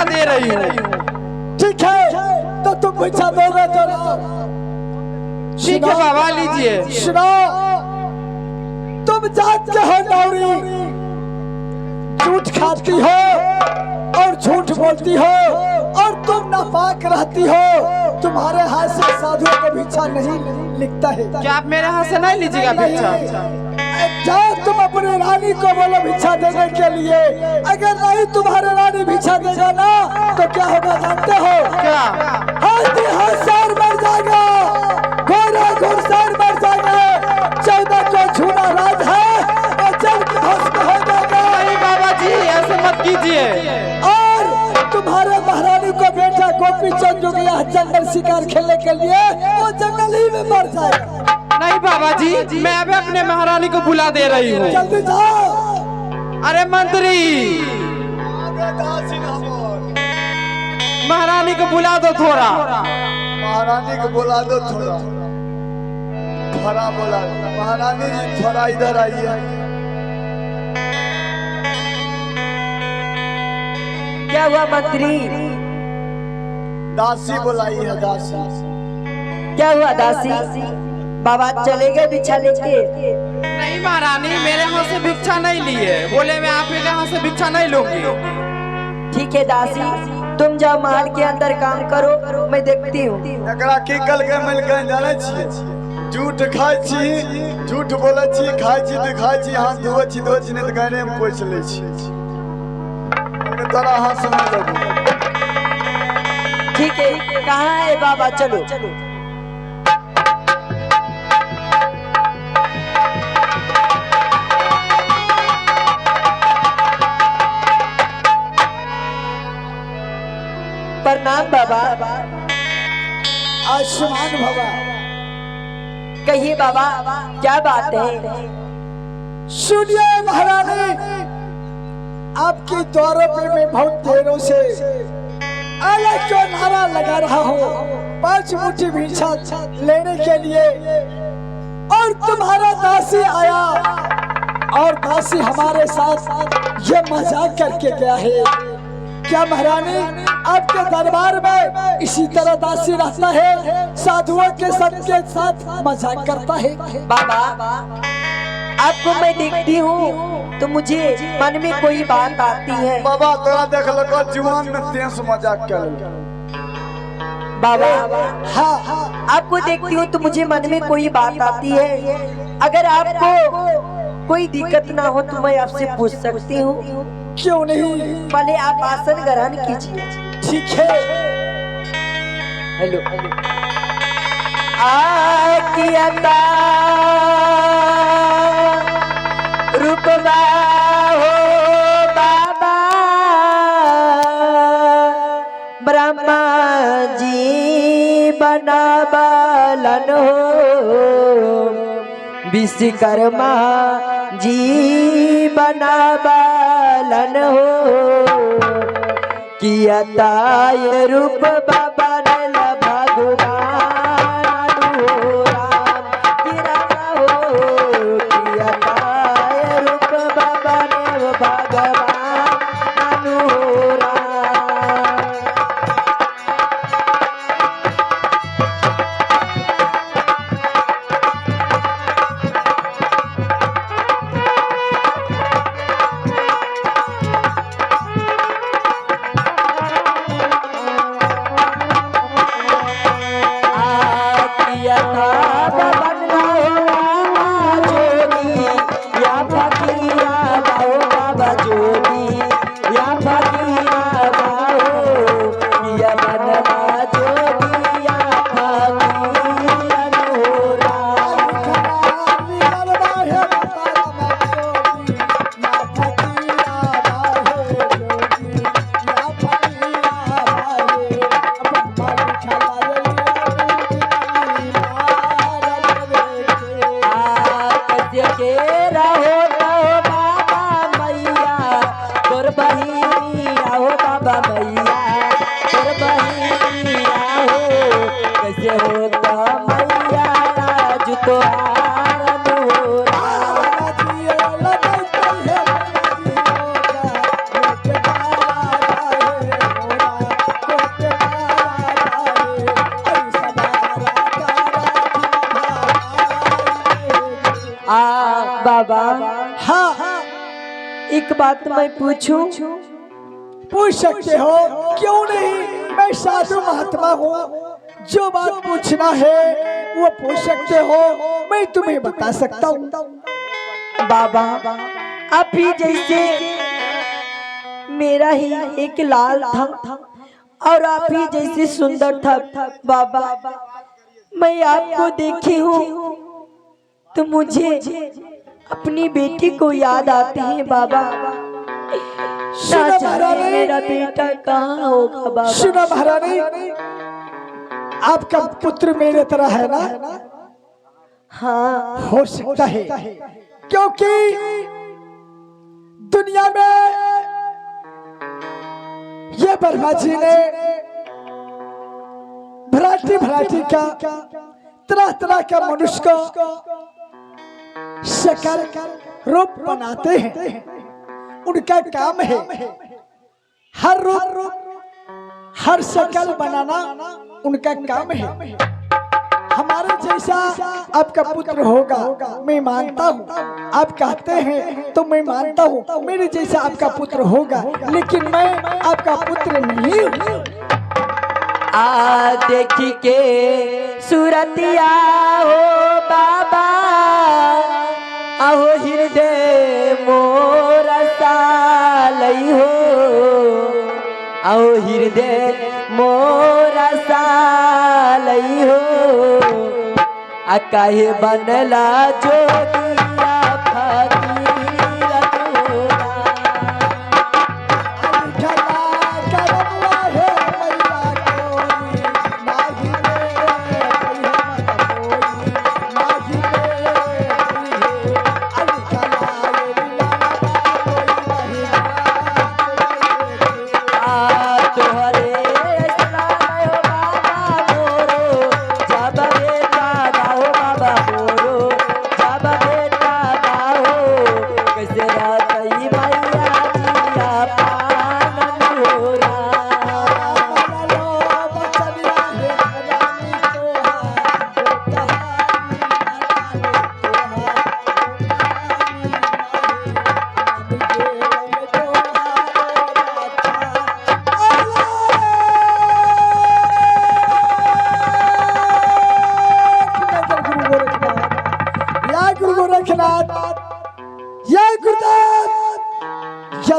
दे रही हूँ। ठीक है तो तुम भिक्षा दोगे तो ना। ठीक है बाबा, लीजिए। सुनो, तुम जात के हो नौरी, झूठ खाती हो और झूठ बोलती हो और तुम नापाक रहती हो। तुम्हारे हाथ से साधुओं को भिक्षा नहीं लिखता है। क्या आप मेरे हाथ से नहीं लीजिएगा भिक्षा? जाओ तुम अपने रानी को बोलो भिक्षा देने के लिए। अगर नहीं तुम्हारे रानी भिक्षा देगा ना तो क्या होगा जानते हो? क्या? हाथी हाथ मर जाएगा, घोड़ा घुड़सवार मर जाएगा, 14 को झूला राज है और जल के भस्म हो जाएगा। नहीं बाबा जी, ऐसे मत कीजिए। और तुम्हारे महारानी को बेटा गोपी चंद जो गया जंगल शिकार खेलने के लिए, वो जंगल ही में मर जाएगा। नहीं बाबा जी, मैं अभी अपने महारानी को बुला दे रही हूँ। जल्दी जाओ। अरे मंत्री, महारानी को बुला दो थोड़ा। महारानी को बुला दो थोड़ा। थोड़ा बोला महारानी जी, थोड़ा इधर आइए। क्या हुआ मंत्री? दासी बुलाई है, दासी। क्या हुआ दासी? बाबा चले गए भिक्षा लेके? नहीं महारानी, मेरे हाथ से भिक्षा नहीं लिए, बोले मैं आप के हाथ से भिक्षा नहीं लूंगी। ठीक है दासी, तुम जाओ महल के अंदर काम करो, मैं देखती हूँ। एकरा की कल के मिल के जाने छिए, झूठ खाई छी, झूठ बोले छी, खाई छी तो खाई छी, हाथ धोए छी धोए छी, नहीं तो गहने में पोछ ले छी। तोरा हाथ समझ लगो। ठीक है, कहाँ है बाबा? चलो। प्रणाम बाबा। आयुष्मान भवा। कहिए बाबा, क्या बात है? सुनिए महारानी, आपके द्वारों पे मैं बहुत देरों से अलग क्यों नारा लगा रहा हूँ 5 मुट्ठी भिक्षा लेने के लिए, और तुम्हारा दासी आया और दासी हमारे साथ ये मजाक करके गया है। क्या महारानी आपके दरबार में इसी तरह दासी रहता है, साधुओं के सबके साथ मजाक करता है? बाबा, आपको मैं देखती हूँ तो मुझे मन में कोई बात आती है। बाबा तोरा देख लो जुआन में तेज मजाक कर। बाबा हाँ, आपको देखती हूँ तो मुझे मन में कोई बात आती है। अगर आपको कोई दिक्कत ना हो तो मैं आपसे पूछ सकती हूँ? क्यों नहीं? पहले आप आसन ग्रहण कीजिए। ठीक है। हेलो आकियता रूपवा हो बाबा, ब्रह्मा जी बनावलन हो, विश्वकर्मा जी बनावलन हो, कियता ये रूप बाबा ने भगवान हो राम गिरा हो, कियता ये रूप बाबा ने भगवान हो राम। बाबा हाँ एक बात मैं पूछूं? पूछ सकते हो, क्यों नहीं। मैं साधु महात्मा हूँ, जो बात पूछना है वो पूछ सकते हो, मैं तुम्हें बता सकता हूँ। बाबा आप ही जैसे मेरा ही एक लाल था और आप ही जैसे सुंदर था बाबा। मैं आपको देखी हूँ तो मुझे अपनी बेटी को याद आती है बाबा। सुनो महारानी, मेरा बेटा कहाँ होगा बाबा? सुनो महारानी, आपका पुत्र मेरे तरह है ना? हाँ हो सकता है, क्योंकि दुनिया में ये ब्रह्मा जी ने भराटी का तरह तरह का मनुष्य को शक्ल रूप बनाते हैं। उनका काम है हर रूप हर शक्ल बनाना, उनका काम है। हमारे जैसा आपका पुत्र होगा मैं मानता हूँ, आप कहते हैं तो मैं मानता हूँ मेरे जैसा आपका पुत्र होगा, लेकिन मैं आपका पुत्र नहीं हूँ। आ देखी के सूरतिया हो बाबा, आहो हृदय मोरा सालई हो, आओ हृदय मोरा सालई हो। आ काहे बनला जोगिया फकीर तोरा।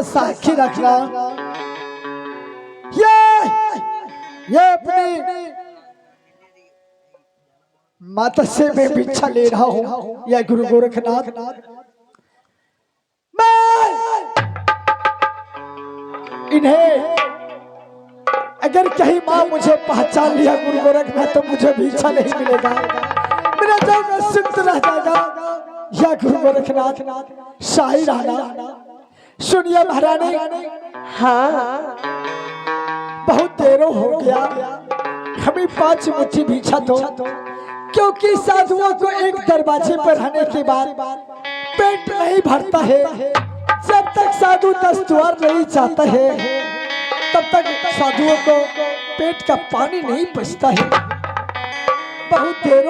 साक्षी रखना, ये अपनी माता से मैं भिक्षा ले रहा हूँ। या गुरु गोरखनाथ, मैं इन्हें अगर कहीं माँ मुझे पहचान लिया गुरु गोरखनाथ तो मुझे भिक्षा नहीं मिलेगा, मेरा जन्म सिद्ध रह जाएगा। या गुरु गोरखनाथ शाही रहना। सुनिए महारानी, हाँ बहुत देर हो गया, हमें 5 मुट्ठी भिक्षा दो, क्योंकि साधुओं को एक दरवाजे पर रहने के बाद पेट नहीं भरता है। जब तक साधु 10 द्वार नहीं जाता है तब तक साधुओं को पेट का पानी नहीं पचता है। बहुत देर